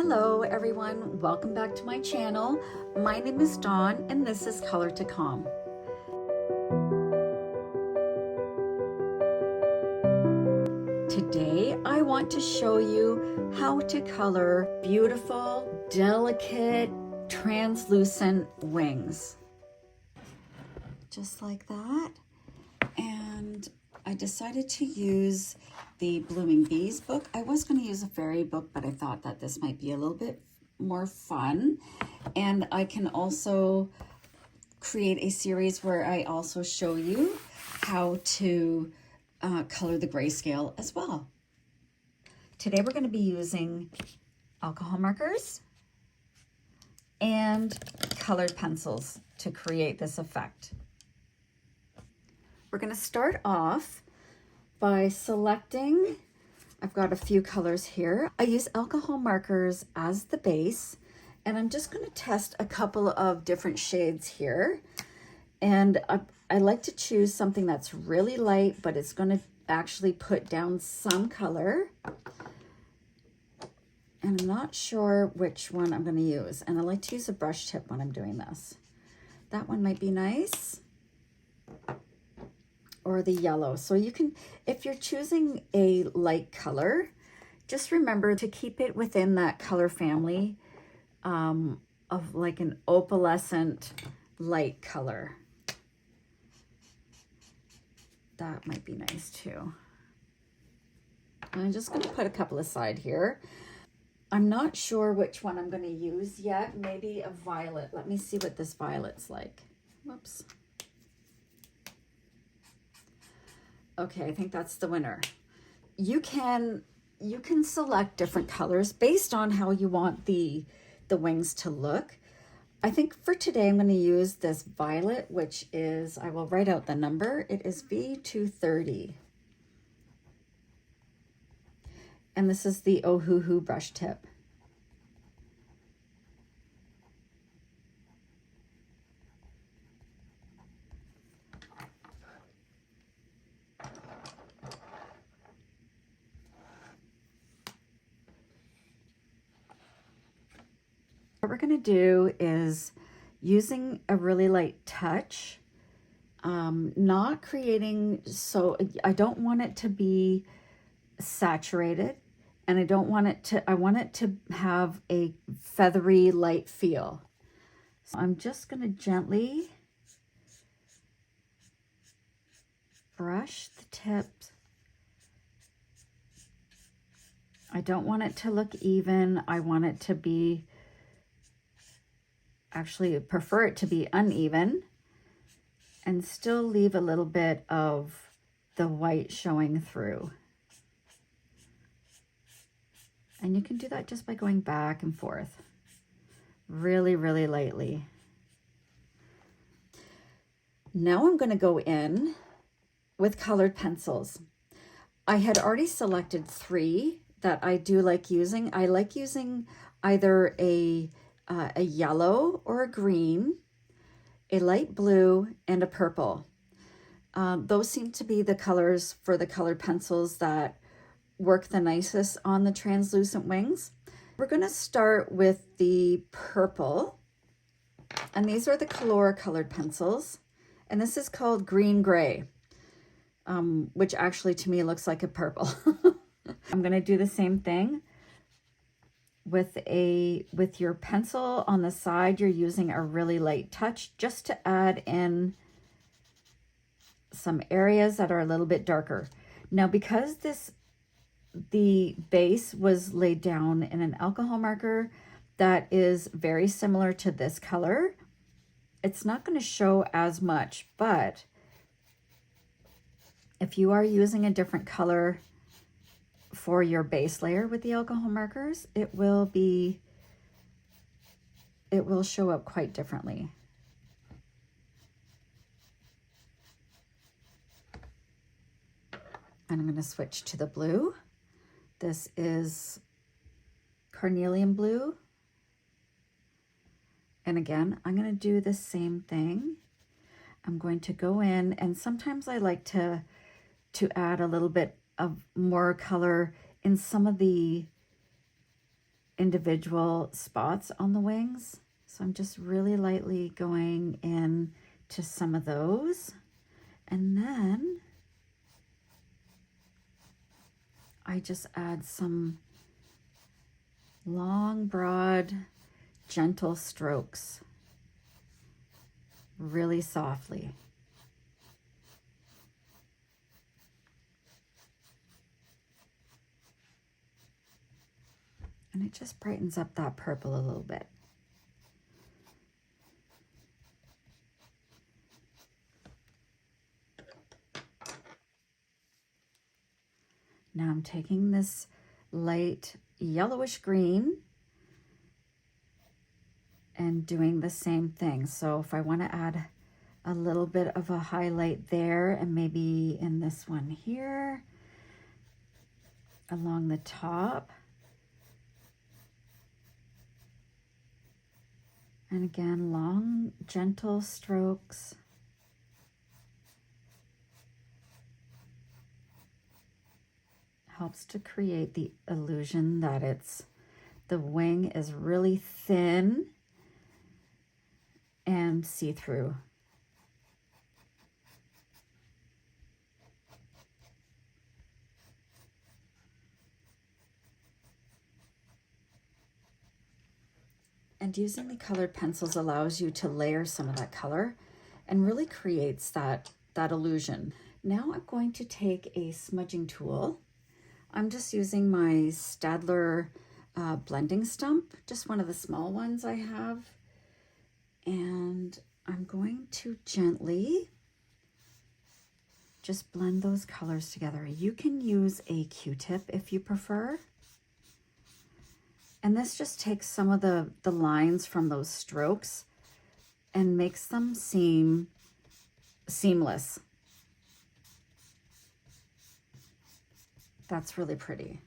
Hello everyone, welcome back to my channel. My name is Dawn and this is Color to Calm. Today I want to show you how to color beautiful, delicate, translucent wings. Just like that. And I decided to use the Blooming Bees book. I was going to use a fairy book, but I thought that this might be a little bit more fun. And I can also create a series where I also show you how to color the grayscale as well. Today we're going to be using alcohol markers and colored pencils to create this effect. We're going to start off by selecting, I've got a few colors here. I use alcohol markers as the base, and I'm just going to test a couple of different shades here. And I like to choose something that's really light, but it's going to actually put down some color. And I'm not sure which one I'm going to use. And I like to use a brush tip when I'm doing this. That one might be nice. Or the yellow. So you can, if you're choosing a light color, just remember to keep it within that color family of like an opalescent light color. That might be nice too. I'm just going to put a couple aside here. I'm not sure which one I'm going to use yet. Maybe a violet. Let me see what this violet's like. Whoops. Okay, I think that's the winner. You can select different colors based on how you want the wings to look. I think for today I'm going to use this violet, which is, I will write out the number. It is V230. And this is the Ohuhu brush tip. What we're going to do is using a really light touch, not creating, so I don't want it to be saturated, and I want it to have a feathery light feel. So I'm just going to gently brush the tips. I don't want it to look even. I want it to be, actually prefer it to be uneven and still leave a little bit of the white showing through. And you can do that just by going back and forth really, really lightly. Now I'm going to go in with colored pencils. I had already selected 3 that I do like using. I like using either a yellow or a green, a light blue, and a purple. Those seem to be the colors for the colored pencils that work the nicest on the translucent wings. We're going to start with the purple, and these are the Color colored pencils, and this is called Green Gray, which actually to me looks like a purple. I'm going to do the same thing. With your pencil on the side, you're using a really light touch just to add in some areas that are a little bit darker. Now, because the base was laid down in an alcohol marker that is very similar to this color, it's not going to show as much, but if you are using a different color for your base layer with the alcohol markers, it will show up quite differently. And I'm going to switch to the blue. This is Carnelian blue. And again, I'm going to do the same thing. I'm going to go in, and sometimes I like to add a little bit of more color in some of the individual spots on the wings. So I'm just really lightly going in to some of those. And then I just add some long, broad, gentle strokes, really softly. And it just brightens up that purple a little bit. Now I'm taking this light yellowish green and doing the same thing. So if I want to add a little bit of a highlight there, and maybe in this one here along the top, and again, long, gentle strokes. Helps to create the illusion that the wing is really thin and see-through. And using the colored pencils allows you to layer some of that color and really creates that illusion. Now I'm going to take a smudging tool. I'm just using my Staedtler blending stump, just one of the small ones I have. And I'm going to gently just blend those colors together. You can use a Q-tip if you prefer. And this just takes some of the lines from those strokes and makes them seem seamless. That's really pretty.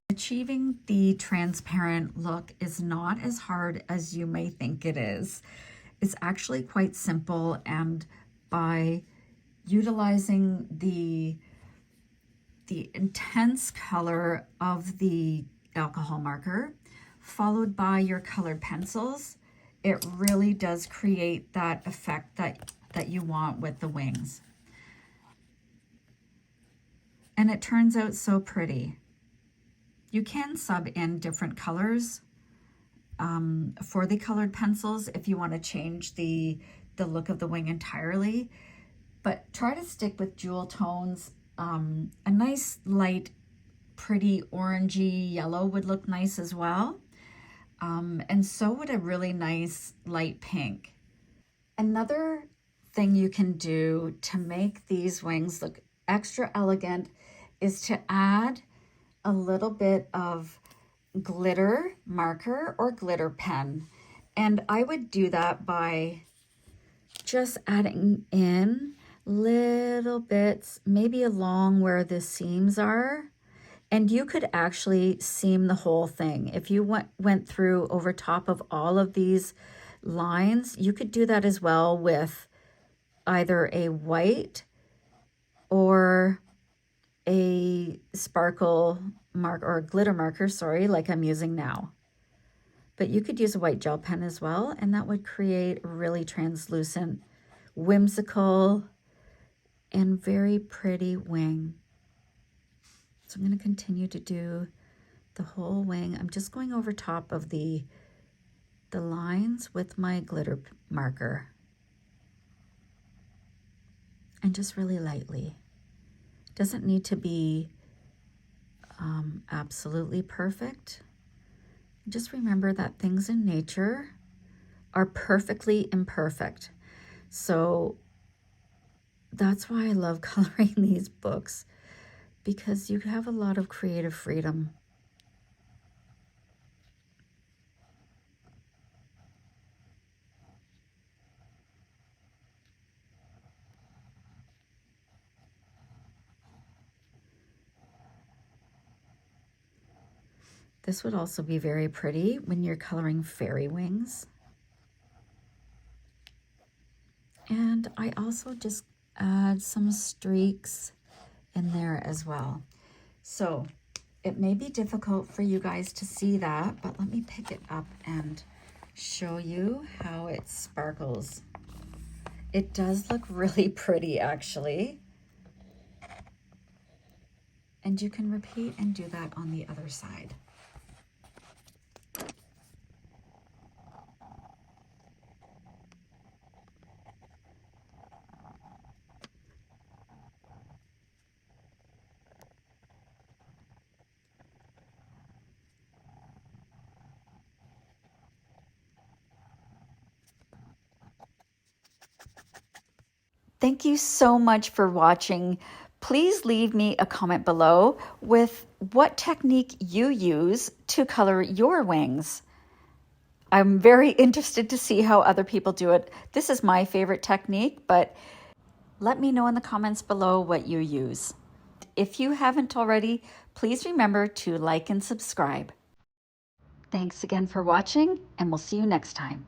Achieving the transparent look is not as hard as you may think it is. It's actually quite simple, and by utilizing the intense color of the alcohol marker followed by your colored pencils, it really does create that effect that you want with the wings. And it turns out so pretty. You can sub in different colors for the colored pencils if you want to change the look of the wing entirely, but try to stick with jewel tones. A nice light, pretty orangey yellow would look nice as well. And so would a really nice light pink. Another thing you can do to make these wings look extra elegant is to add a little bit of glitter marker or glitter pen. And I would do that by just adding in little bits, maybe along where the seams are. And you could actually seam the whole thing. If you went through over top of all of these lines, you could do that as well with either a white or a sparkle mark or a glitter marker, sorry, like I'm using now. But you could use a white gel pen as well, and that would create a really translucent, whimsical, and very pretty wing. So I'm going to continue to do the whole wing. I'm just going over top of the lines with my glitter marker. and just really lightly. Doesn't need to be absolutely perfect. Just remember that things in nature are perfectly imperfect. So that's why I love coloring these books, because you have a lot of creative freedom. This would also be very pretty when you're coloring fairy wings. And I also just add some streaks in there as well. So it may be difficult for you guys to see that, but let me pick it up and show you how it sparkles. It does look really pretty, actually. And you can repeat and do that on the other side. Thank you so much for watching. Please leave me a comment below with what technique you use to color your wings. I'm very interested to see how other people do it. This is my favorite technique, but let me know in the comments below what you use. If you haven't already, please remember to like and subscribe. Thanks again for watching, and we'll see you next time.